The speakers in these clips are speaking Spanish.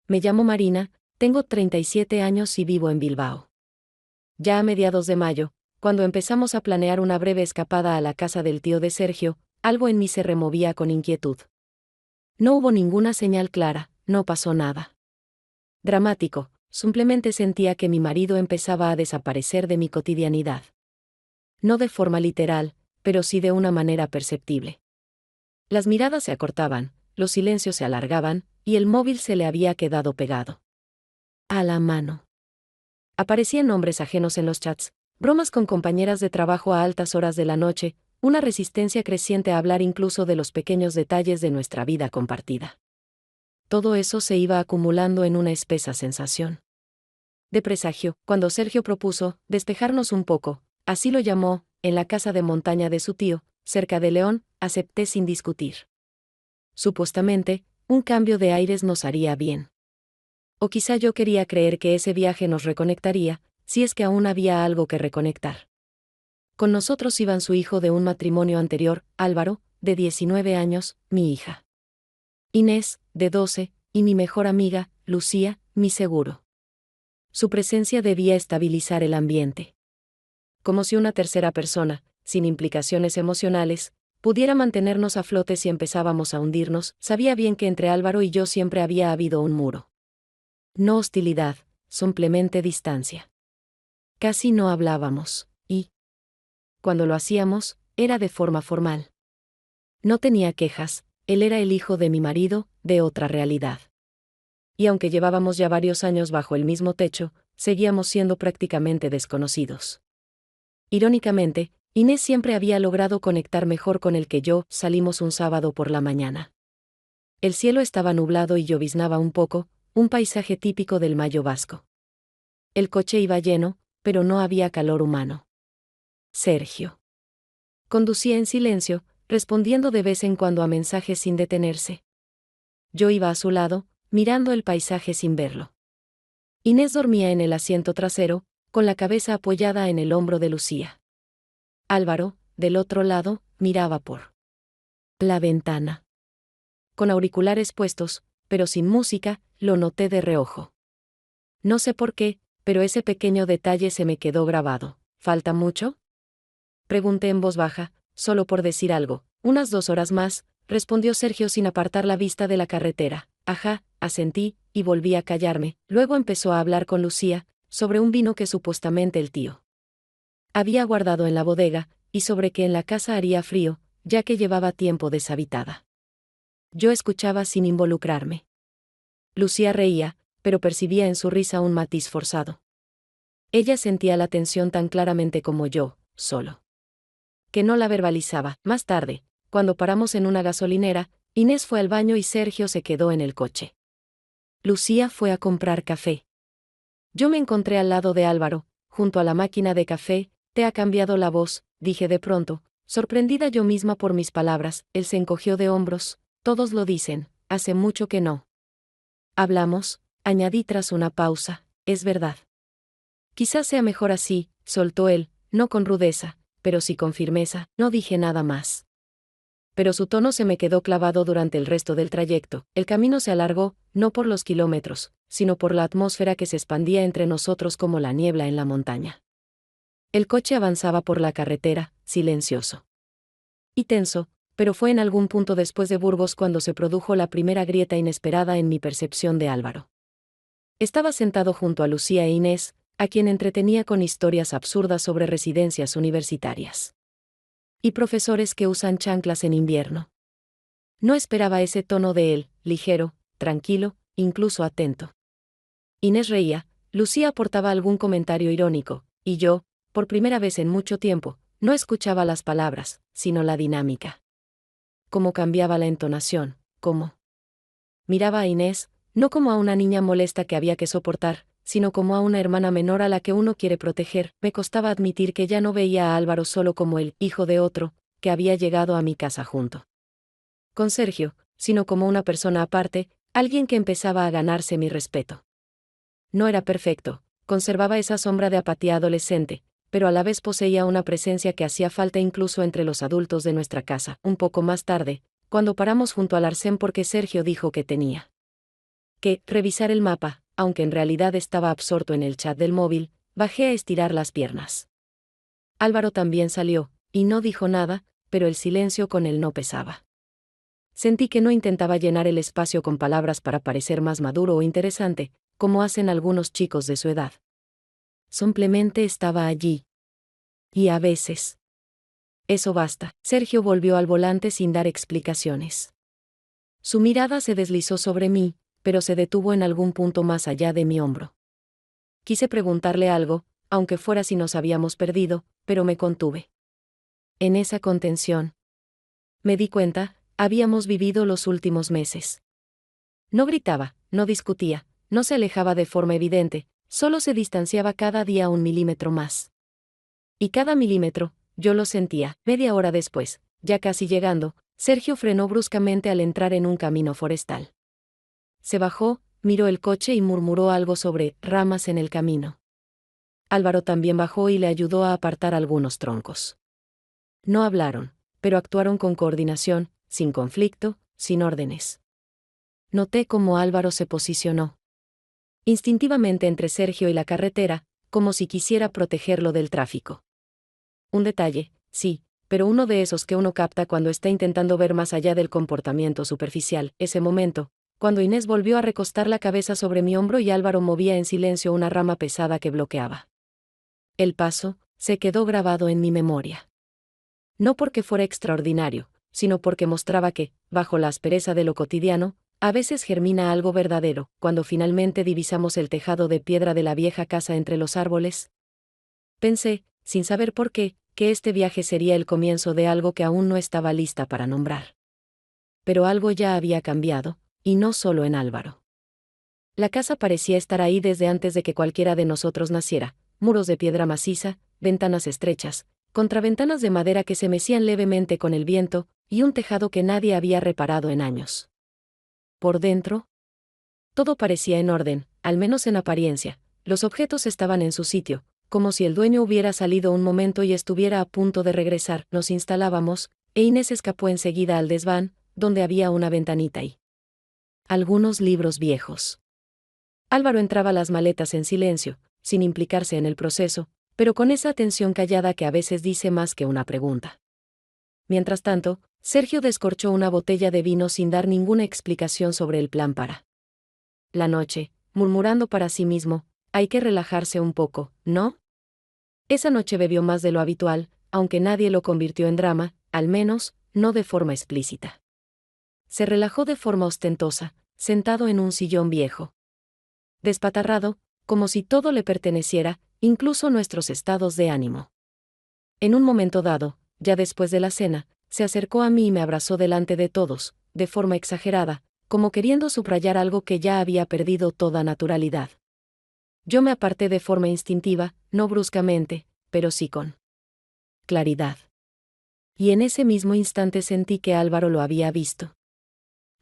Me llamo Marina, tengo 37 años y vivo en Bilbao. Ya a mediados de mayo, cuando empezamos a planear una breve escapada a la casa del tío de Sergio, algo en mí se removía con inquietud. No hubo ninguna señal clara, no pasó nada dramático, simplemente sentía que mi marido empezaba a desaparecer de mi cotidianidad. No de forma literal, pero sí de una manera perceptible. Las miradas se acortaban, los silencios se alargaban, y el móvil se le había quedado pegado a la mano. Aparecían nombres ajenos en los chats, bromas con compañeras de trabajo a altas horas de la noche, una resistencia creciente a hablar incluso de los pequeños detalles de nuestra vida compartida. Todo eso se iba acumulando en una espesa sensación de presagio, cuando Sergio propuso despejarnos un poco, así lo llamó, en la casa de montaña de su tío, cerca de León, acepté sin discutir. Supuestamente, un cambio de aires nos haría bien. O quizá yo quería creer que ese viaje nos reconectaría, si es que aún había algo que reconectar. Con nosotros iban su hijo de un matrimonio anterior, Álvaro, de 19 años, mi hija Inés, de 12, y mi mejor amiga, Lucía, mi seguro. Su presencia debía estabilizar el ambiente. Como si una tercera persona, sin implicaciones emocionales, pudiera mantenernos a flote si empezábamos a hundirnos. Sabía bien que entre Álvaro y yo siempre había habido un muro. No hostilidad, simplemente distancia. Casi no hablábamos, y cuando lo hacíamos, era de forma formal. No tenía quejas, él era el hijo de mi marido, de otra realidad. Y aunque llevábamos ya varios años bajo el mismo techo, seguíamos siendo prácticamente desconocidos. Irónicamente, Inés siempre había logrado conectar mejor con él que yo. Salimos un sábado por la mañana. El cielo estaba nublado y lloviznaba un poco, un paisaje típico del mayo vasco. El coche iba lleno, pero no había calor humano. Sergio conducía en silencio, respondiendo de vez en cuando a mensajes sin detenerse. Yo iba a su lado, mirando el paisaje sin verlo. Inés dormía en el asiento trasero, con la cabeza apoyada en el hombro de Lucía. Álvaro, del otro lado, miraba por la ventana. Con auriculares puestos, pero sin música, lo noté de reojo. No sé por qué, pero ese pequeño detalle se me quedó grabado. ¿Falta mucho?, pregunté en voz baja, solo por decir algo. Unas 2 horas más, respondió Sergio sin apartar la vista de la carretera. Ajá, asentí, y volví a callarme. Luego empezó a hablar con Lucía, sobre un vino que supuestamente el tío había guardado en la bodega, y sobre que en la casa haría frío, ya que llevaba tiempo deshabitada. Yo escuchaba sin involucrarme. Lucía reía, pero percibía en su risa un matiz forzado. Ella sentía la tensión tan claramente como yo, solo que no la verbalizaba. Más tarde, cuando paramos en una gasolinera, Inés fue al baño y Sergio se quedó en el coche. Lucía fue a comprar café. Yo me encontré al lado de Álvaro, junto a la máquina de café. «Te ha cambiado la voz», dije de pronto, sorprendida yo misma por mis palabras. Él se encogió de hombros. «Todos lo dicen, hace mucho que no hablamos», añadí tras una pausa. «Es verdad. Quizás sea mejor así», soltó él, no con rudeza, pero sí con firmeza. No dije nada más. Pero su tono se me quedó clavado durante el resto del trayecto. El camino se alargó, no por los kilómetros, sino por la atmósfera que se expandía entre nosotros como la niebla en la montaña. El coche avanzaba por la carretera, silencioso y tenso, pero fue en algún punto después de Burgos cuando se produjo la primera grieta inesperada en mi percepción de Álvaro. Estaba sentado junto a Lucía e Inés, a quien entretenía con historias absurdas sobre residencias universitarias y profesores que usan chanclas en invierno. No esperaba ese tono de él, ligero, tranquilo, incluso atento. Inés reía, Lucía aportaba algún comentario irónico, y yo, por primera vez en mucho tiempo, no escuchaba las palabras, sino la dinámica. Cómo cambiaba la entonación, cómo miraba a Inés, no como a una niña molesta que había que soportar, sino como a una hermana menor a la que uno quiere proteger. Me costaba admitir que ya no veía a Álvaro solo como el hijo de otro, que había llegado a mi casa junto con Sergio, sino como una persona aparte, alguien que empezaba a ganarse mi respeto. No era perfecto, conservaba esa sombra de apatía adolescente, pero a la vez poseía una presencia que hacía falta incluso entre los adultos de nuestra casa. Un poco más tarde, cuando paramos junto al arcén porque Sergio dijo que tenía que revisar el mapa, aunque en realidad estaba absorto en el chat del móvil. Bajé a estirar las piernas. Álvaro también salió, y no dijo nada, pero el silencio con él no pesaba. Sentí que no intentaba llenar el espacio con palabras para parecer más maduro o interesante, como hacen algunos chicos de su edad. Simplemente estaba allí. Y a veces. Eso basta. Sergio volvió al volante sin dar explicaciones. Su mirada se deslizó sobre mí, pero se detuvo en algún punto más allá de mi hombro. Quise preguntarle algo, aunque fuera si nos habíamos perdido, pero me contuve. En esa contención. Me di cuenta, habíamos vivido los últimos meses. No gritaba, no discutía, no se alejaba de forma evidente, solo se distanciaba cada día 1 milímetro más. Y cada milímetro, yo lo sentía. Media hora después, ya casi llegando, Sergio frenó bruscamente al entrar en un camino forestal. Se bajó, miró el coche y murmuró algo sobre ramas en el camino. Álvaro también bajó y le ayudó a apartar algunos troncos. No hablaron, pero actuaron con coordinación, sin conflicto, sin órdenes. Noté cómo Álvaro se posicionó instintivamente entre Sergio y la carretera, como si quisiera protegerlo del tráfico. Un detalle, sí, pero uno de esos que uno capta cuando está intentando ver más allá del comportamiento superficial. Ese momento, cuando Inés volvió a recostar la cabeza sobre mi hombro y Álvaro movía en silencio una rama pesada que bloqueaba. El paso se quedó grabado en mi memoria. No porque fuera extraordinario, sino porque mostraba que, bajo la aspereza de lo cotidiano, a veces germina algo verdadero. Cuando finalmente divisamos el tejado de piedra de la vieja casa entre los árboles, pensé, sin saber por qué, que este viaje sería el comienzo de algo que aún no estaba lista para nombrar. Pero algo ya había cambiado, y no solo en Álvaro. La casa parecía estar ahí desde antes de que cualquiera de nosotros naciera: muros de piedra maciza, ventanas estrechas, contraventanas de madera que se mecían levemente con el viento, y un tejado que nadie había reparado en años. Por dentro, todo parecía en orden, al menos en apariencia. Los objetos estaban en su sitio, como si el dueño hubiera salido un momento y estuviera a punto de regresar. Nos instalábamos, e Inés escapó enseguida al desván, donde había una ventanita y algunos libros viejos. Álvaro entraba las maletas en silencio, sin implicarse en el proceso, pero con esa atención callada que a veces dice más que una pregunta. Mientras tanto, Sergio descorchó una botella de vino sin dar ninguna explicación sobre el plan para la noche, murmurando para sí mismo: hay que relajarse un poco, ¿no? Esa noche bebió más de lo habitual, aunque nadie lo convirtió en drama, al menos, no de forma explícita. Se relajó de forma ostentosa, sentado en un sillón viejo. Despatarrado, como si todo le perteneciera, incluso nuestros estados de ánimo. En un momento dado, ya después de la cena, se acercó a mí y me abrazó delante de todos, de forma exagerada, como queriendo subrayar algo que ya había perdido toda naturalidad. Yo me aparté de forma instintiva, no bruscamente, pero sí con claridad. Y en ese mismo instante sentí que Álvaro lo había visto.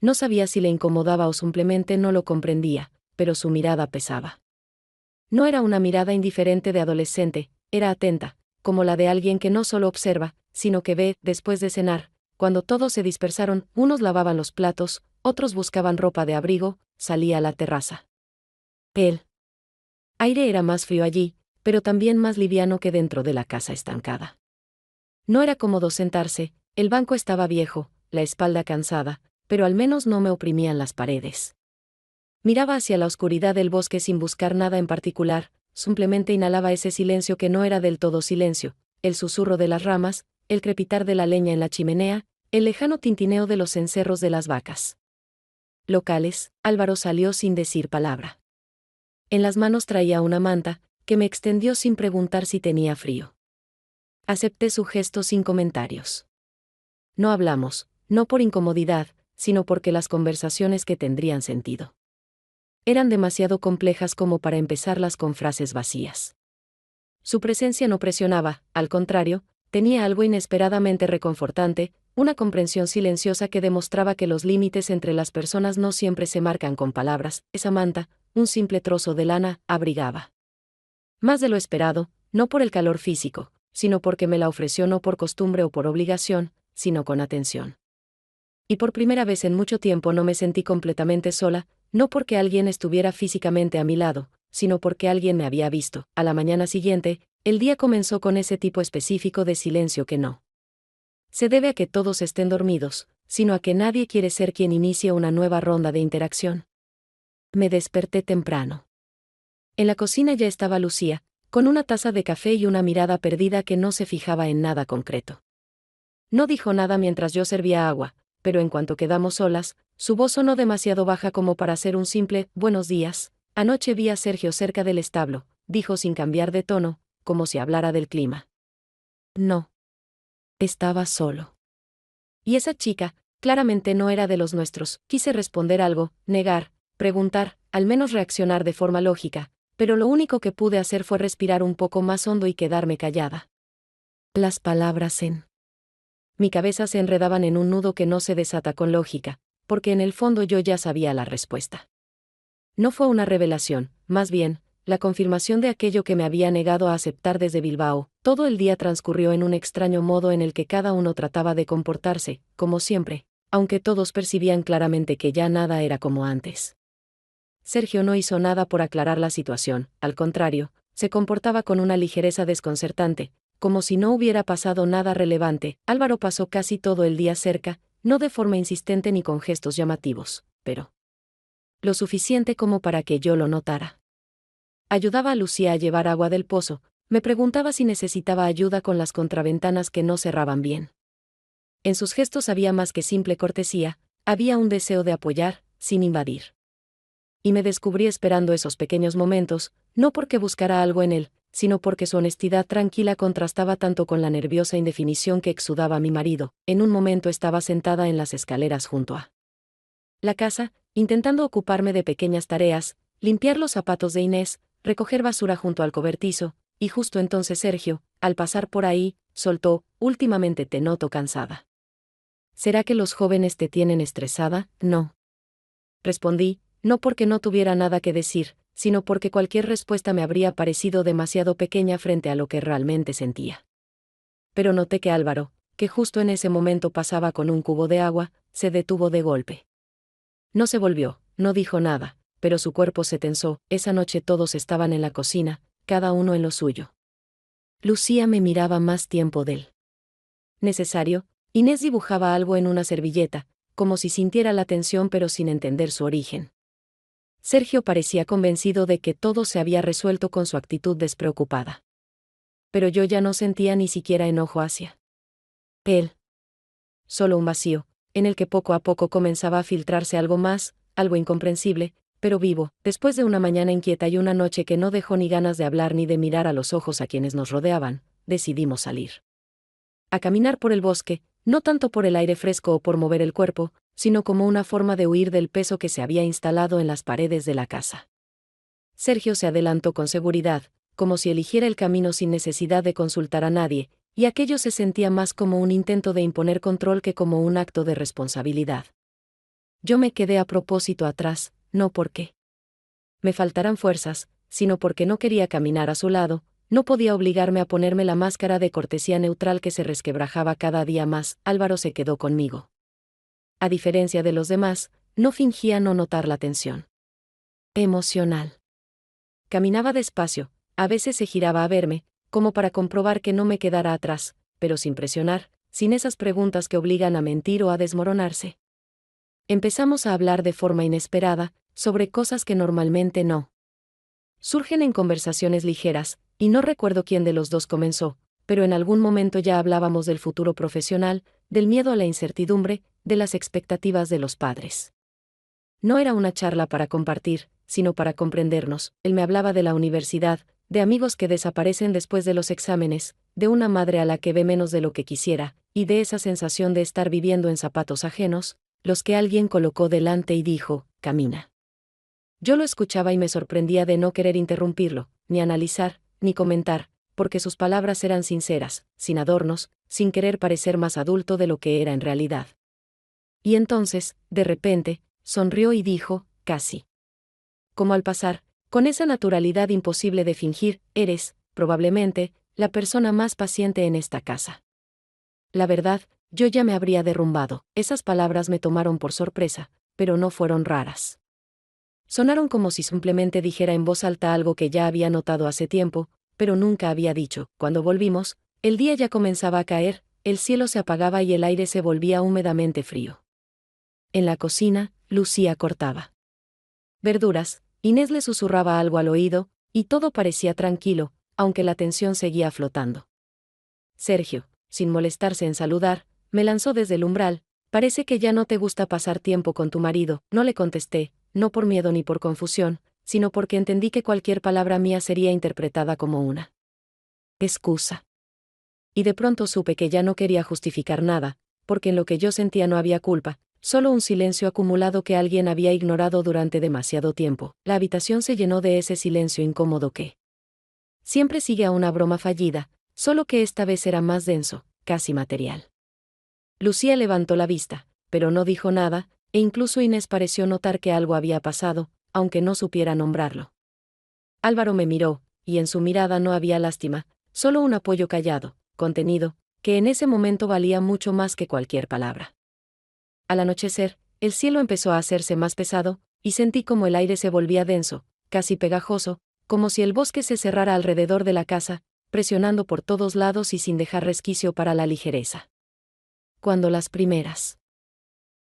No sabía si le incomodaba o simplemente no lo comprendía, pero su mirada pesaba. No era una mirada indiferente de adolescente, era atenta, como la de alguien que no solo observa, sino que ve. Después de cenar, cuando todos se dispersaron, unos lavaban los platos, otros buscaban ropa de abrigo, salí a la terraza. El aire era más frío allí, pero también más liviano que dentro de la casa estancada. No era cómodo sentarse, el banco estaba viejo, la espalda cansada, pero al menos no me oprimían las paredes. Miraba hacia la oscuridad del bosque sin buscar nada en particular, simplemente inhalaba ese silencio que no era del todo silencio, el susurro de las ramas, el crepitar de la leña en la chimenea, el lejano tintineo de los cencerros de las vacas locales. Álvaro salió sin decir palabra. En las manos traía una manta, que me extendió sin preguntar si tenía frío. Acepté su gesto sin comentarios. No hablamos, no por incomodidad, sino porque las conversaciones que tendrían sentido eran demasiado complejas como para empezarlas con frases vacías. Su presencia no presionaba, al contrario, tenía algo inesperadamente reconfortante, una comprensión silenciosa que demostraba que los límites entre las personas no siempre se marcan con palabras. Esa manta, un simple trozo de lana, abrigaba más de lo esperado, no por el calor físico, sino porque me la ofreció no por costumbre o por obligación, sino con atención. Y por primera vez en mucho tiempo no me sentí completamente sola, no porque alguien estuviera físicamente a mi lado, sino porque alguien me había visto. A la mañana siguiente, el día comenzó con ese tipo específico de silencio que no se debe a que todos estén dormidos, sino a que nadie quiere ser quien inicie una nueva ronda de interacción. Me desperté temprano. En la cocina ya estaba Lucía, con una taza de café y una mirada perdida que no se fijaba en nada concreto. No dijo nada mientras yo servía agua, pero en cuanto quedamos solas, su voz sonó demasiado baja como para hacer un simple «buenos días». Anoche vi a Sergio cerca del establo, dijo sin cambiar de tono, como si hablara del clima. No. Estaba solo. Y esa chica, claramente no era de los nuestros. Quise responder algo, negar, preguntar, al menos reaccionar de forma lógica, pero lo único que pude hacer fue respirar un poco más hondo y quedarme callada. Las palabras en mi cabeza se enredaban en un nudo que no se desata con lógica, porque en el fondo yo ya sabía la respuesta. No fue una revelación, más bien, la confirmación de aquello que me había negado a aceptar desde Bilbao. Todo el día transcurrió en un extraño modo en el que cada uno trataba de comportarse, como siempre, aunque todos percibían claramente que ya nada era como antes. Sergio no hizo nada por aclarar la situación, al contrario, se comportaba con una ligereza desconcertante, como si no hubiera pasado nada relevante. Álvaro pasó casi todo el día cerca, no de forma insistente ni con gestos llamativos, pero lo suficiente como para que yo lo notara. Ayudaba a Lucía a llevar agua del pozo, me preguntaba si necesitaba ayuda con las contraventanas que no cerraban bien. En sus gestos había más que simple cortesía, había un deseo de apoyar, sin invadir. Y me descubrí esperando esos pequeños momentos, no porque buscara algo en él, sino porque su honestidad tranquila contrastaba tanto con la nerviosa indefinición que exudaba mi marido. En un momento estaba sentada en las escaleras junto a la casa, intentando ocuparme de pequeñas tareas, limpiar los zapatos de Inés, recoger basura junto al cobertizo, y justo entonces Sergio, al pasar por ahí, soltó: últimamente te noto cansada. ¿Será que los jóvenes te tienen estresada? No. Respondí, no porque no tuviera nada que decir, sino porque cualquier respuesta me habría parecido demasiado pequeña frente a lo que realmente sentía. Pero noté que Álvaro, que justo en ese momento pasaba con un cubo de agua, se detuvo de golpe. No se volvió, no dijo nada, pero su cuerpo se tensó. Esa noche todos estaban en la cocina, cada uno en lo suyo. Lucía me miraba más tiempo del necesario. Inés dibujaba algo en una servilleta, como si sintiera la tensión pero sin entender su origen. Sergio parecía convencido de que todo se había resuelto con su actitud despreocupada. Pero yo ya no sentía ni siquiera enojo hacia él. Solo un vacío, en el que poco a poco comenzaba a filtrarse algo más, algo incomprensible, pero vivo. Después de una mañana inquieta y una noche que no dejó ni ganas de hablar ni de mirar a los ojos a quienes nos rodeaban, decidimos salir a caminar por el bosque, no tanto por el aire fresco o por mover el cuerpo, sino como una forma de huir del peso que se había instalado en las paredes de la casa. Sergio se adelantó con seguridad, como si eligiera el camino sin necesidad de consultar a nadie, y aquello se sentía más como un intento de imponer control que como un acto de responsabilidad. Yo me quedé a propósito atrás, no porque me faltaran fuerzas, sino porque no quería caminar a su lado. No podía obligarme a ponerme la máscara de cortesía neutral que se resquebrajaba cada día más. Álvaro se quedó conmigo. A diferencia de los demás, no fingía no notar la tensión emocional. Caminaba despacio, a veces se giraba a verme, como para comprobar que no me quedara atrás, pero sin presionar, sin esas preguntas que obligan a mentir o a desmoronarse. Empezamos a hablar de forma inesperada, sobre cosas que normalmente no surgen en conversaciones ligeras, y no recuerdo quién de los dos comenzó, pero en algún momento ya hablábamos del futuro profesional, del miedo a la incertidumbre, de las expectativas de los padres. No era una charla para compartir, sino para comprendernos. Él me hablaba de la universidad, de amigos que desaparecen después de los exámenes, de una madre a la que ve menos de lo que quisiera, y de esa sensación de estar viviendo en zapatos ajenos, los que alguien colocó delante y dijo: camina. Yo lo escuchaba y me sorprendía de no querer interrumpirlo, ni analizar, ni comentar, porque sus palabras eran sinceras, sin adornos, sin querer parecer más adulto de lo que era en realidad. Y entonces, de repente, sonrió y dijo, casi como al pasar, con esa naturalidad imposible de fingir: eres, probablemente, la persona más paciente en esta casa. La verdad, yo ya me habría derrumbado. Esas palabras me tomaron por sorpresa, pero no fueron raras. sonaron como si simplemente dijera en voz alta algo que ya había notado hace tiempo, pero nunca había dicho. Cuando volvimos, el día ya comenzaba a caer, el cielo se apagaba y el aire se volvía húmedamente frío. En la cocina, Lucía cortaba verduras, Inés le susurraba algo al oído, y todo parecía tranquilo, aunque la tensión seguía flotando. Sergio, sin molestarse en saludar, me lanzó desde el umbral. Parece que ya no te gusta pasar tiempo con tu marido. No le contesté, no por miedo ni por confusión, sino porque entendí que cualquier palabra mía sería interpretada como una excusa. Y de pronto supe que ya no quería justificar nada, porque en lo que yo sentía no había culpa, solo un silencio acumulado que alguien había ignorado durante demasiado tiempo. La habitación se llenó de ese silencio incómodo que siempre sigue a una broma fallida, solo que esta vez era más denso, casi material. Lucía levantó la vista, pero no dijo nada, e incluso Inés pareció notar que algo había pasado, aunque no supiera nombrarlo. Álvaro me miró, y en su mirada no había lástima, solo un apoyo callado, contenido, que en ese momento valía mucho más que cualquier palabra. Al anochecer, el cielo empezó a hacerse más pesado, y sentí como el aire se volvía denso, casi pegajoso, como si el bosque se cerrara alrededor de la casa, presionando por todos lados y sin dejar resquicio para la ligereza. Cuando las primeras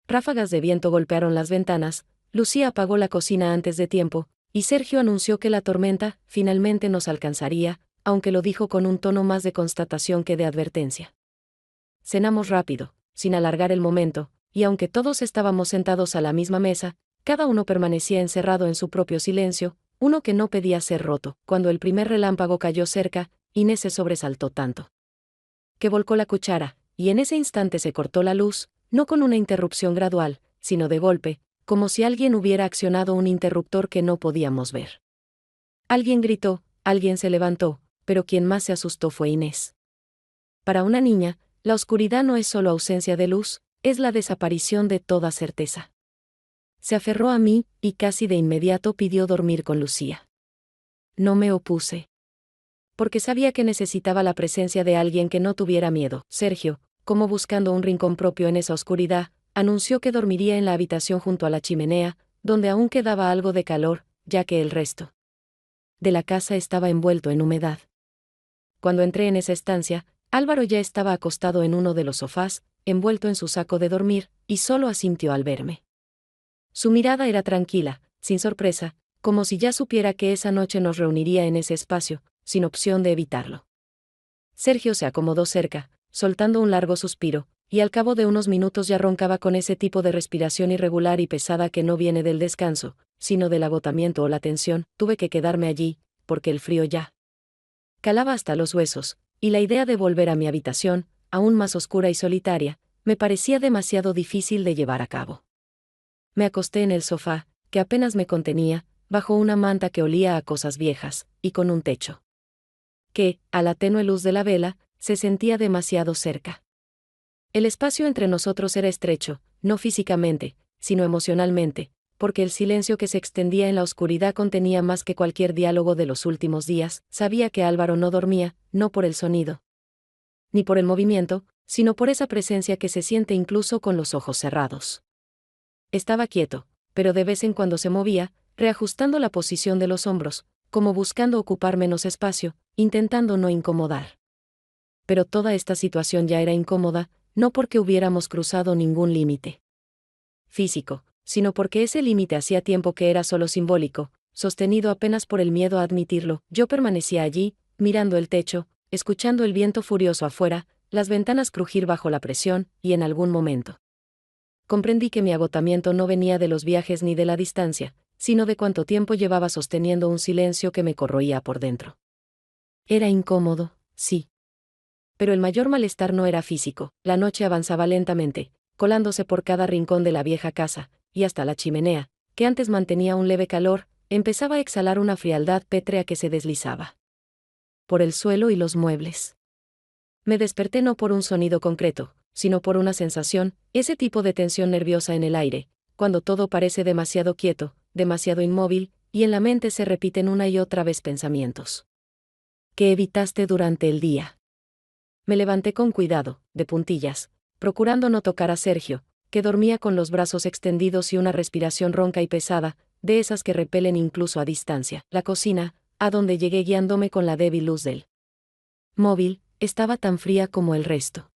ráfagas de viento golpearon las ventanas, Lucía apagó la cocina antes de tiempo, y Sergio anunció que la tormenta finalmente nos alcanzaría, aunque lo dijo con un tono más de constatación que de advertencia. Cenamos rápido, sin alargar el momento, y aunque todos estábamos sentados a la misma mesa, cada uno permanecía encerrado en su propio silencio, uno que no pedía ser roto. Cuando el primer relámpago cayó cerca, Inés se sobresaltó tanto que volcó la cuchara, y en ese instante se cortó la luz, no con una interrupción gradual, sino de golpe, como si alguien hubiera accionado un interruptor que no podíamos ver. Alguien gritó, alguien se levantó, pero quien más se asustó fue Inés. Para una niña, la oscuridad no es solo ausencia de luz, es la desaparición de toda certeza. Se aferró a mí, y casi de inmediato pidió dormir con Lucía. No me opuse, porque sabía que necesitaba la presencia de alguien que no tuviera miedo. Sergio, como buscando un rincón propio en esa oscuridad, anunció que dormiría en la habitación junto a la chimenea, donde aún quedaba algo de calor, ya que el resto de la casa estaba envuelto en humedad. Cuando entré en esa estancia, Álvaro ya estaba acostado en uno de los sofás, envuelto en su saco de dormir, y solo asintió al verme. Su mirada era tranquila, sin sorpresa, como si ya supiera que esa noche nos reuniría en ese espacio, sin opción de evitarlo. Sergio se acomodó cerca, soltando un largo suspiro, y al cabo de unos minutos ya roncaba con ese tipo de respiración irregular y pesada que no viene del descanso, sino del agotamiento o la tensión. Tuve que quedarme allí, porque el frío ya calaba hasta los huesos, y la idea de volver a mi habitación, aún más oscura y solitaria, me parecía demasiado difícil de llevar a cabo. Me acosté en el sofá, que apenas me contenía, bajo una manta que olía a cosas viejas, y con un techo que, a la tenue luz de la vela, se sentía demasiado cerca. El espacio entre nosotros era estrecho, no físicamente, sino emocionalmente, porque el silencio que se extendía en la oscuridad contenía más que cualquier diálogo de los últimos días. Sabía que Álvaro no dormía, no por el sonido, ni por el movimiento, sino por esa presencia que se siente incluso con los ojos cerrados. Estaba quieto, pero de vez en cuando se movía, reajustando la posición de los hombros, como buscando ocupar menos espacio, intentando no incomodar. Pero toda esta situación ya era incómoda, no porque hubiéramos cruzado ningún límite físico, sino porque ese límite hacía tiempo que era solo simbólico, sostenido apenas por el miedo a admitirlo. Yo permanecía allí, mirando el techo, escuchando el viento furioso afuera, las ventanas crujir bajo la presión, y en algún momento comprendí que mi agotamiento no venía de los viajes ni de la distancia, sino de cuánto tiempo llevaba sosteniendo un silencio que me corroía por dentro. Era incómodo, sí. Pero el mayor malestar no era físico. La noche avanzaba lentamente, colándose por cada rincón de la vieja casa, y hasta la chimenea, que antes mantenía un leve calor, empezaba a exhalar una frialdad pétrea que se deslizaba por el suelo y los muebles. Me desperté no por un sonido concreto, sino por una sensación, ese tipo de tensión nerviosa en el aire, cuando todo parece demasiado quieto, demasiado inmóvil, y en la mente se repiten una y otra vez pensamientos que evitaste durante el día. Me levanté con cuidado, de puntillas, procurando no tocar a Sergio, que dormía con los brazos extendidos y una respiración ronca y pesada, de esas que repelen incluso a distancia. La cocina, a donde llegué guiándome con la débil luz del móvil, estaba tan fría como el resto.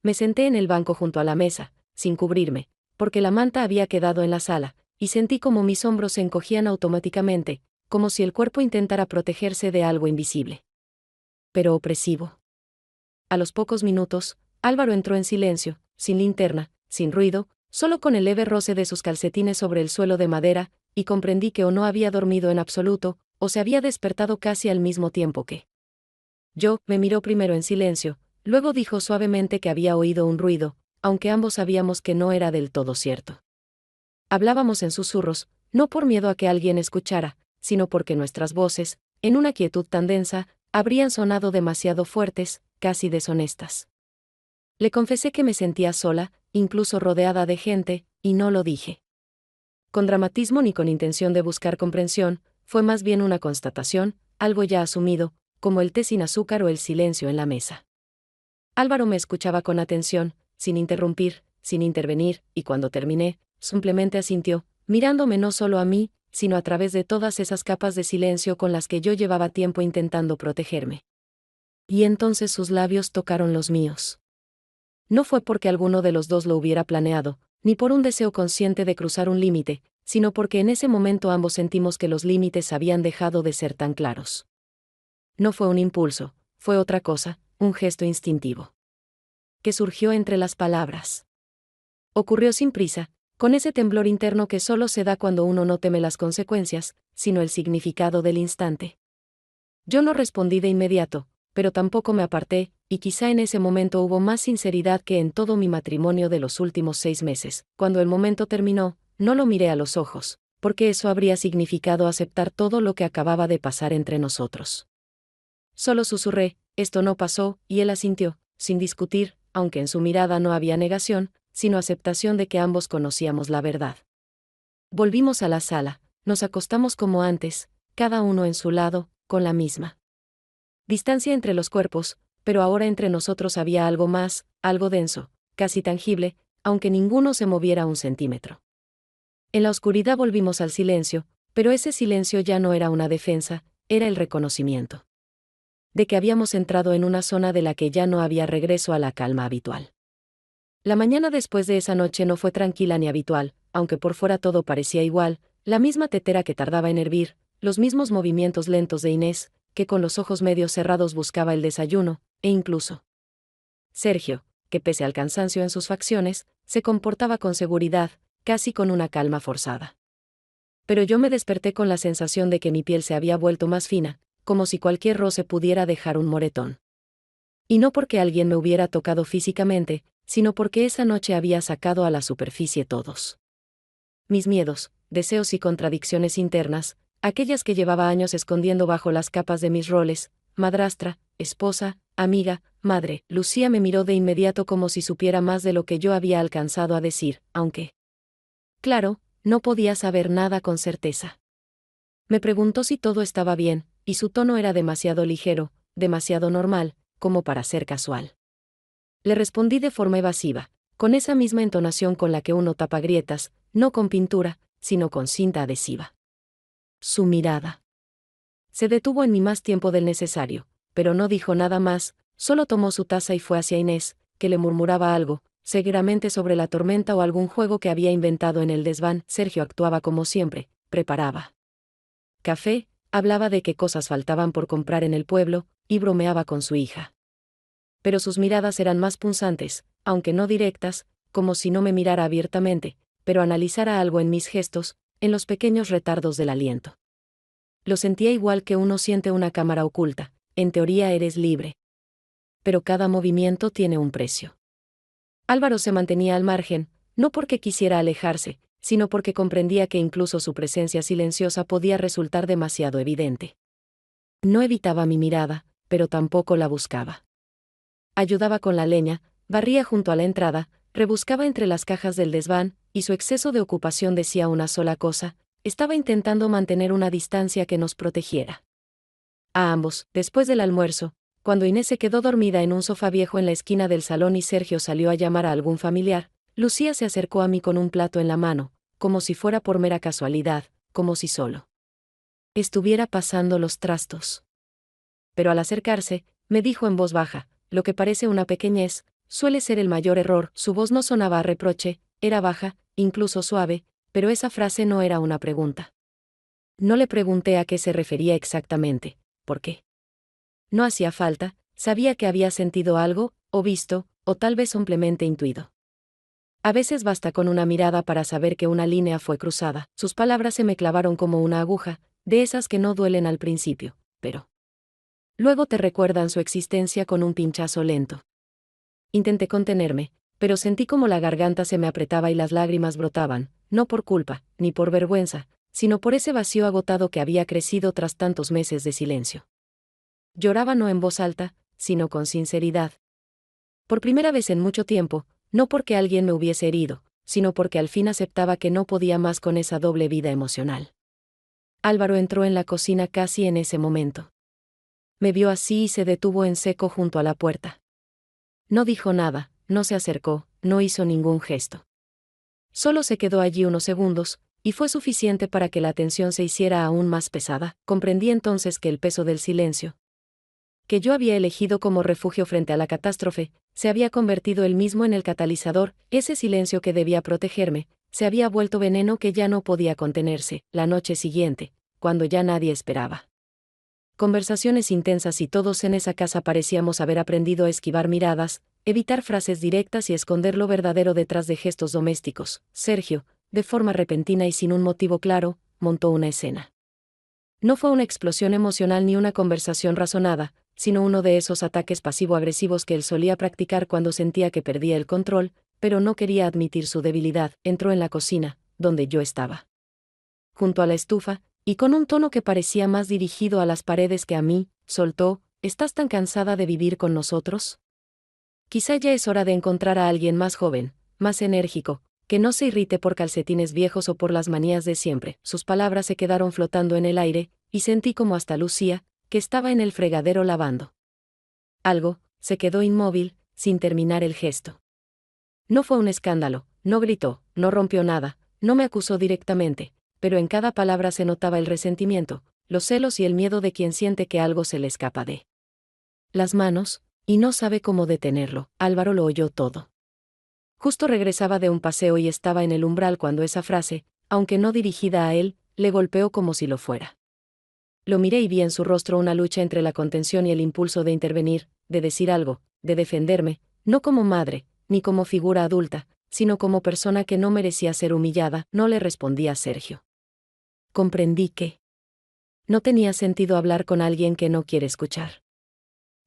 Me senté en el banco junto a la mesa, sin cubrirme, porque la manta había quedado en la sala, y sentí como mis hombros se encogían automáticamente, como si el cuerpo intentara protegerse de algo invisible, pero opresivo. A los pocos minutos, Álvaro entró en silencio, sin linterna, sin ruido, solo con el leve roce de sus calcetines sobre el suelo de madera, y comprendí que o no había dormido en absoluto, o se había despertado casi al mismo tiempo que yo. Me miró primero en silencio, luego dijo suavemente que había oído un ruido, aunque ambos sabíamos que no era del todo cierto. Hablábamos en susurros, no por miedo a que alguien escuchara, sino porque nuestras voces, en una quietud tan densa, habrían sonado demasiado fuertes, casi deshonestas. Le confesé que me sentía sola, incluso rodeada de gente, y no lo dije con dramatismo ni con intención de buscar comprensión, fue más bien una constatación, algo ya asumido, como el té sin azúcar o el silencio en la mesa. Álvaro me escuchaba con atención, sin interrumpir, sin intervenir, y cuando terminé, simplemente asintió, mirándome no solo a mí, sino a través de todas esas capas de silencio con las que yo llevaba tiempo intentando protegerme. Y entonces sus labios tocaron los míos. No fue porque alguno de los dos lo hubiera planeado, ni por un deseo consciente de cruzar un límite, sino porque en ese momento ambos sentimos que los límites habían dejado de ser tan claros. No fue un impulso, fue otra cosa, un gesto instintivo, que surgió entre las palabras. Ocurrió sin prisa, con ese temblor interno que solo se da cuando uno no teme las consecuencias, sino el significado del instante. Yo no respondí de inmediato, pero tampoco me aparté, y quizá en ese momento hubo más sinceridad que en todo mi matrimonio de los últimos 6 meses. Cuando el momento terminó, no lo miré a los ojos, porque eso habría significado aceptar todo lo que acababa de pasar entre nosotros. Solo susurré, esto no pasó, y él asintió, sin discutir, aunque en su mirada no había negación, sino aceptación de que ambos conocíamos la verdad. Volvimos a la sala, nos acostamos como antes, cada uno en su lado, con la misma distancia entre los cuerpos, pero ahora entre nosotros había algo más, algo denso, casi tangible, aunque ninguno se moviera un centímetro. En la oscuridad volvimos al silencio, pero ese silencio ya no era una defensa, era el reconocimiento de que habíamos entrado en una zona de la que ya no había regreso a la calma habitual. La mañana después de esa noche no fue tranquila ni habitual, aunque por fuera todo parecía igual, la misma tetera que tardaba en hervir, los mismos movimientos lentos de Inés, que con los ojos medio cerrados buscaba el desayuno, e incluso Sergio, que pese al cansancio en sus facciones, se comportaba con seguridad, casi con una calma forzada. Pero yo me desperté con la sensación de que mi piel se había vuelto más fina, como si cualquier roce pudiera dejar un moretón. Y no porque alguien me hubiera tocado físicamente, sino porque esa noche había sacado a la superficie todos mis miedos, deseos y contradicciones internas, aquellas que llevaba años escondiendo bajo las capas de mis roles, madrastra, esposa, amiga, madre. Lucía me miró de inmediato como si supiera más de lo que yo había alcanzado a decir, aunque, claro, no podía saber nada con certeza. Me preguntó si todo estaba bien, y su tono era demasiado ligero, demasiado normal, como para ser casual. Le respondí de forma evasiva, con esa misma entonación con la que uno tapa grietas, no con pintura, sino con cinta adhesiva. Su mirada se detuvo en mí más tiempo del necesario, pero no dijo nada más, solo tomó su taza y fue hacia Inés, que le murmuraba algo, seguramente sobre la tormenta o algún juego que había inventado en el desván. Sergio actuaba como siempre, preparaba café, hablaba de qué cosas faltaban por comprar en el pueblo, y bromeaba con su hija. Pero sus miradas eran más punzantes, aunque no directas, como si no me mirara abiertamente, pero analizara algo en mis gestos, en los pequeños retardos del aliento. Lo sentía igual que uno siente una cámara oculta, en teoría eres libre. Pero cada movimiento tiene un precio. Álvaro se mantenía al margen, no porque quisiera alejarse, sino porque comprendía que incluso su presencia silenciosa podía resultar demasiado evidente. No evitaba mi mirada, pero tampoco la buscaba. Ayudaba con la leña, barría junto a la entrada, rebuscaba entre las cajas del desván, y su exceso de ocupación decía una sola cosa: estaba intentando mantener una distancia que nos protegiera. A ambos, después del almuerzo, cuando Inés se quedó dormida en un sofá viejo en la esquina del salón y Sergio salió a llamar a algún familiar, Lucía se acercó a mí con un plato en la mano, como si fuera por mera casualidad, como si solo estuviera pasando los trastos. Pero al acercarse, me dijo en voz baja, lo que parece una pequeñez, suele ser el mayor error. Su voz no sonaba a reproche, era baja, incluso suave, pero esa frase no era una pregunta. No le pregunté a qué se refería exactamente, ¿por qué? No hacía falta, sabía que había sentido algo, o visto, o tal vez simplemente intuido. A veces basta con una mirada para saber que una línea fue cruzada. Sus palabras se me clavaron como una aguja, de esas que no duelen al principio, pero luego te recuerdan su existencia con un pinchazo lento. Intenté contenerme, pero sentí como la garganta se me apretaba y las lágrimas brotaban, no por culpa, ni por vergüenza, sino por ese vacío agotado que había crecido tras tantos meses de silencio. Lloraba no en voz alta, sino con sinceridad. Por primera vez en mucho tiempo, no porque alguien me hubiese herido, sino porque al fin aceptaba que no podía más con esa doble vida emocional. Álvaro entró en la cocina casi en ese momento. Me vio así y se detuvo en seco junto a la puerta. No dijo nada, no se acercó, no hizo ningún gesto. Solo se quedó allí unos segundos, y fue suficiente para que la tensión se hiciera aún más pesada. Comprendí entonces que el peso del silencio, que yo había elegido como refugio frente a la catástrofe, se había convertido él mismo en el catalizador. Ese silencio que debía protegerme, se había vuelto veneno que ya no podía contenerse. La noche siguiente, cuando ya nadie esperaba. Conversaciones intensas y todos en esa casa parecíamos haber aprendido a esquivar miradas, evitar frases directas y esconder lo verdadero detrás de gestos domésticos. Sergio, de forma repentina y sin un motivo claro, montó una escena. No fue una explosión emocional ni una conversación razonada, sino uno de esos ataques pasivo-agresivos que él solía practicar cuando sentía que perdía el control, pero no quería admitir su debilidad. Entró en la cocina, donde yo estaba, junto a la estufa, y con un tono que parecía más dirigido a las paredes que a mí, soltó: ¿Estás tan cansada de vivir con nosotros? Quizá ya es hora de encontrar a alguien más joven, más enérgico, que no se irrite por calcetines viejos o por las manías de siempre. Sus palabras se quedaron flotando en el aire, y sentí como hasta Lucía, que estaba en el fregadero lavando algo, se quedó inmóvil, sin terminar el gesto. No fue un escándalo, no gritó, no rompió nada, no me acusó directamente, pero en cada palabra se notaba el resentimiento, los celos y el miedo de quien siente que algo se le escapa de las manos, y no sabe cómo detenerlo. Álvaro lo oyó todo. Justo regresaba de un paseo y estaba en el umbral cuando esa frase, aunque no dirigida a él, le golpeó como si lo fuera. Lo miré y vi en su rostro una lucha entre la contención y el impulso de intervenir, de decir algo, de defenderme, no como madre, ni como figura adulta, sino como persona que no merecía ser humillada. No le respondí a Sergio. Comprendí que no tenía sentido hablar con alguien que no quiere escuchar.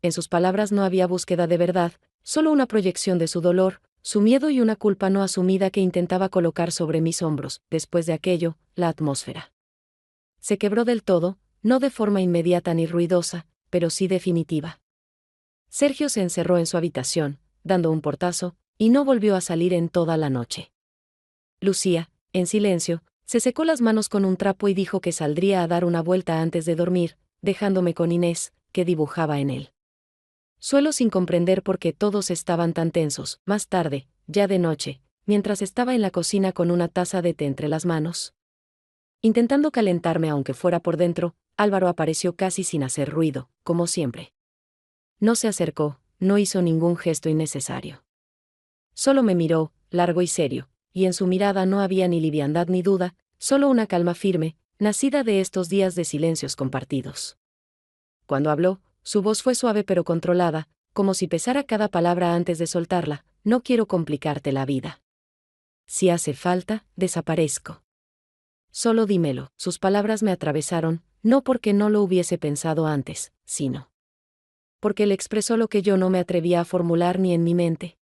En sus palabras no había búsqueda de verdad, solo una proyección de su dolor, su miedo y una culpa no asumida que intentaba colocar sobre mis hombros. Después de aquello, la atmósfera se quebró del todo, no de forma inmediata ni ruidosa, pero sí definitiva. Sergio se encerró en su habitación, dando un portazo, y no volvió a salir en toda la noche. Lucía, en silencio, se secó las manos con un trapo y dijo que saldría a dar una vuelta antes de dormir, dejándome con Inés, que dibujaba en él suelo sin comprender por qué todos estaban tan tensos. Más tarde, ya de noche, mientras estaba en la cocina con una taza de té entre las manos, intentando calentarme aunque fuera por dentro, Álvaro apareció casi sin hacer ruido, como siempre. No se acercó, no hizo ningún gesto innecesario. Solo me miró, largo y serio, y en su mirada no había ni liviandad ni duda, solo una calma firme, nacida de estos días de silencios compartidos. Cuando habló, su voz fue suave pero controlada, como si pesara cada palabra antes de soltarla: no quiero complicarte la vida. Si hace falta, desaparezco. Solo dímelo. Sus palabras me atravesaron, no porque no lo hubiese pensado antes, sino porque él expresó lo que yo no me atrevía a formular ni en mi mente.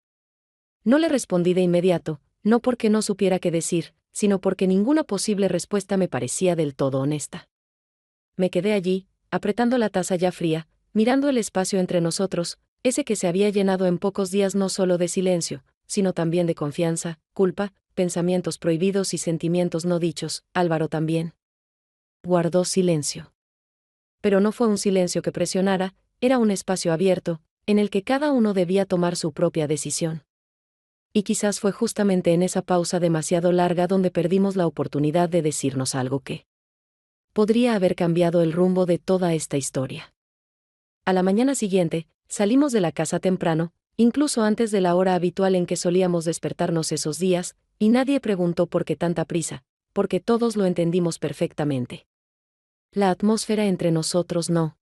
No le respondí de inmediato, no porque no supiera qué decir, sino porque ninguna posible respuesta me parecía del todo honesta. Me quedé allí, apretando la taza ya fría, mirando el espacio entre nosotros, ese que se había llenado en pocos días no solo de silencio, sino también de confianza, culpa, pensamientos prohibidos y sentimientos no dichos. Álvaro también guardó silencio. Pero no fue un silencio que presionara, era un espacio abierto, en el que cada uno debía tomar su propia decisión. Y quizás fue justamente en esa pausa demasiado larga donde perdimos la oportunidad de decirnos algo que podría haber cambiado el rumbo de toda esta historia. A la mañana siguiente, salimos de la casa temprano, incluso antes de la hora habitual en que solíamos despertarnos esos días, y nadie preguntó por qué tanta prisa, porque todos lo entendimos perfectamente. La atmósfera entre nosotros no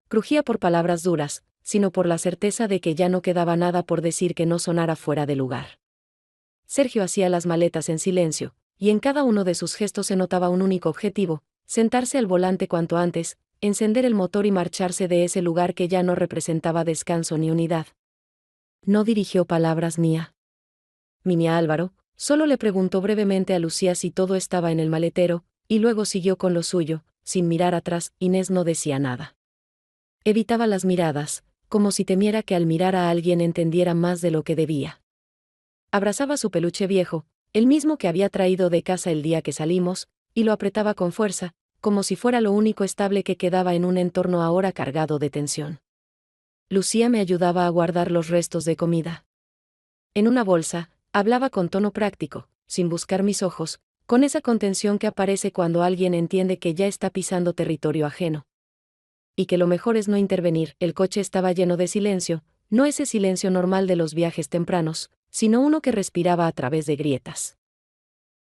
crujía por palabras duras, sino por la certeza de que ya no quedaba nada por decir que no sonara fuera de lugar. Sergio hacía las maletas en silencio, y en cada uno de sus gestos se notaba un único objetivo: sentarse al volante cuanto antes, encender el motor y marcharse de ese lugar que ya no representaba descanso ni unidad. No dirigió palabras ni a mí ni a Álvaro, solo le preguntó brevemente a Lucía si todo estaba en el maletero, y luego siguió con lo suyo, sin mirar atrás. Inés no decía nada. Evitaba las miradas, como si temiera que al mirar a alguien entendiera más de lo que debía. Abrazaba su peluche viejo, el mismo que había traído de casa el día que salimos, y lo apretaba con fuerza, como si fuera lo único estable que quedaba en un entorno ahora cargado de tensión. Lucía me ayudaba a guardar los restos de comida en una bolsa, hablaba con tono práctico, sin buscar mis ojos, con esa contención que aparece cuando alguien entiende que ya está pisando territorio ajeno. Y que lo mejor es no intervenir. El coche estaba lleno de silencio, no ese silencio normal de los viajes tempranos, sino uno que respiraba a través de grietas.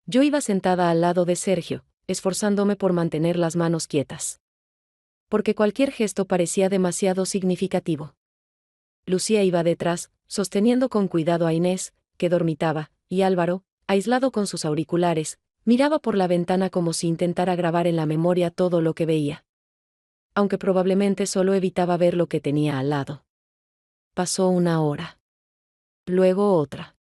Yo iba sentada al lado de Sergio, esforzándome por mantener las manos quietas. Porque cualquier gesto parecía demasiado significativo. Lucía iba detrás, sosteniendo con cuidado a Inés, que dormitaba, y Álvaro, aislado con sus auriculares, miraba por la ventana como si intentara grabar en la memoria todo lo que veía. Aunque probablemente solo evitaba ver lo que tenía al lado. Pasó una hora. Luego otra.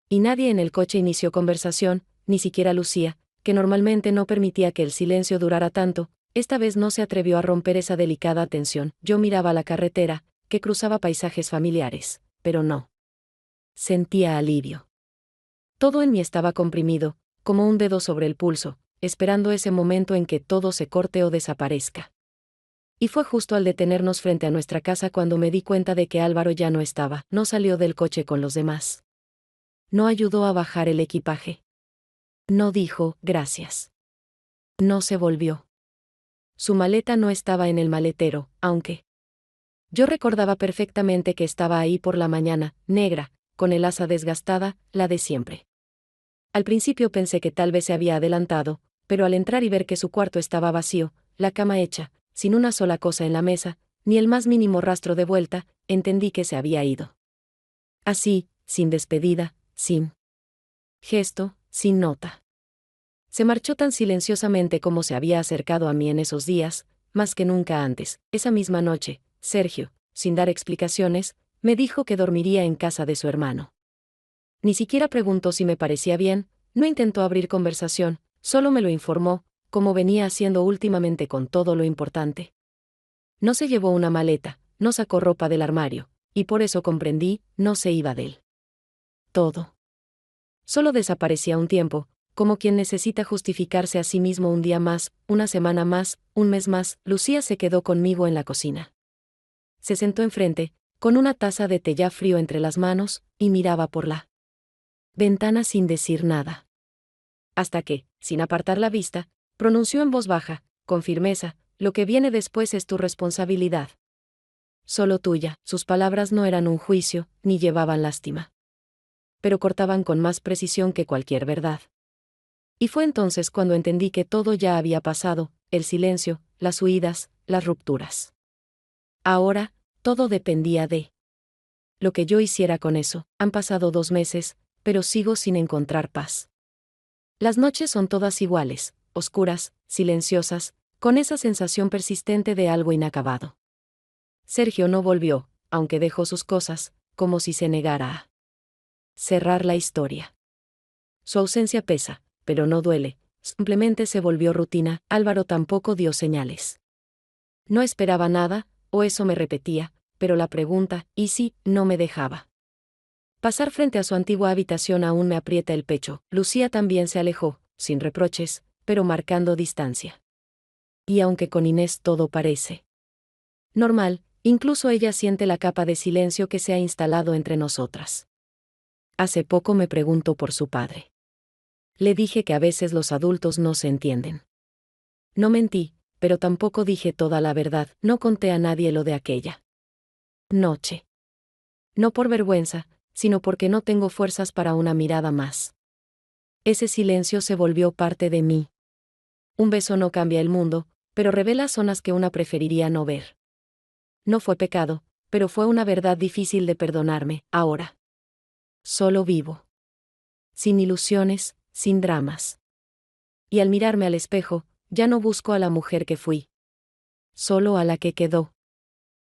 Y nadie en el coche inició conversación, ni siquiera Lucía, que normalmente no permitía que el silencio durara tanto. Esta vez no se atrevió a romper esa delicada tensión. Yo miraba la carretera, que cruzaba paisajes familiares, pero no sentía alivio. Todo en mí estaba comprimido, como un dedo sobre el pulso, esperando ese momento en que todo se corte o desaparezca. Y fue justo al detenernos frente a nuestra casa cuando me di cuenta de que Álvaro ya no estaba. No salió del coche con los demás. No ayudó a bajar el equipaje. No dijo gracias. No se volvió. Su maleta no estaba en el maletero, aunque yo recordaba perfectamente que estaba ahí por la mañana, negra, con el asa desgastada, la de siempre. Al principio pensé que tal vez se había adelantado, pero al entrar y ver que su cuarto estaba vacío, la cama hecha, sin una sola cosa en la mesa, ni el más mínimo rastro de vuelta, entendí que se había ido. Así, sin despedida, sin gesto, sin nota. Se marchó tan silenciosamente como se había acercado a mí en esos días, más que nunca antes. Esa misma noche, Sergio, sin dar explicaciones, me dijo que dormiría en casa de su hermano. Ni siquiera preguntó si me parecía bien, no intentó abrir conversación, solo me lo informó, como venía haciendo últimamente con todo lo importante. No se llevó una maleta, no sacó ropa del armario, y por eso comprendí, no se iba de él. Todo. Solo desaparecía un tiempo, como quien necesita justificarse a sí mismo un día más, una semana más, un mes más. Lucía se quedó conmigo en la cocina. Se sentó enfrente, con una taza de té ya frío entre las manos, y miraba por la ventana sin decir nada. Hasta que, sin apartar la vista, pronunció en voz baja, con firmeza: lo que viene después es tu responsabilidad. Solo tuya. Sus palabras no eran un juicio, ni llevaban lástima. Pero cortaban con más precisión que cualquier verdad. Y fue entonces cuando entendí que todo ya había pasado: el silencio, las huidas, las rupturas. Ahora, todo dependía de lo que yo hiciera con eso. Han pasado 2 meses, pero sigo sin encontrar paz. Las noches son todas iguales, oscuras, silenciosas, con esa sensación persistente de algo inacabado. Sergio no volvió, aunque dejó sus cosas, como si se negara a cerrar la historia. Su ausencia pesa, pero no duele, simplemente se volvió rutina. Álvaro tampoco dio señales. No esperaba nada, o eso me repetía, pero la pregunta, ¿y si?, no me dejaba pasar frente a su antigua habitación. Aún me aprieta el pecho. Lucía también se alejó, sin reproches, pero marcando distancia. Y aunque con Inés todo parece normal, incluso ella siente la capa de silencio que se ha instalado entre nosotras. Hace poco me preguntó por su padre. Le dije que a veces los adultos no se entienden. No mentí, pero tampoco dije toda la verdad, no conté a nadie lo de aquella noche. No por vergüenza, sino porque no tengo fuerzas para una mirada más. Ese silencio se volvió parte de mí. Un beso no cambia el mundo, pero revela zonas que una preferiría no ver. No fue pecado, pero fue una verdad difícil de perdonarme, ahora. Solo vivo. Sin ilusiones, sin dramas. Y al mirarme al espejo, ya no busco a la mujer que fui. Solo a la que quedó.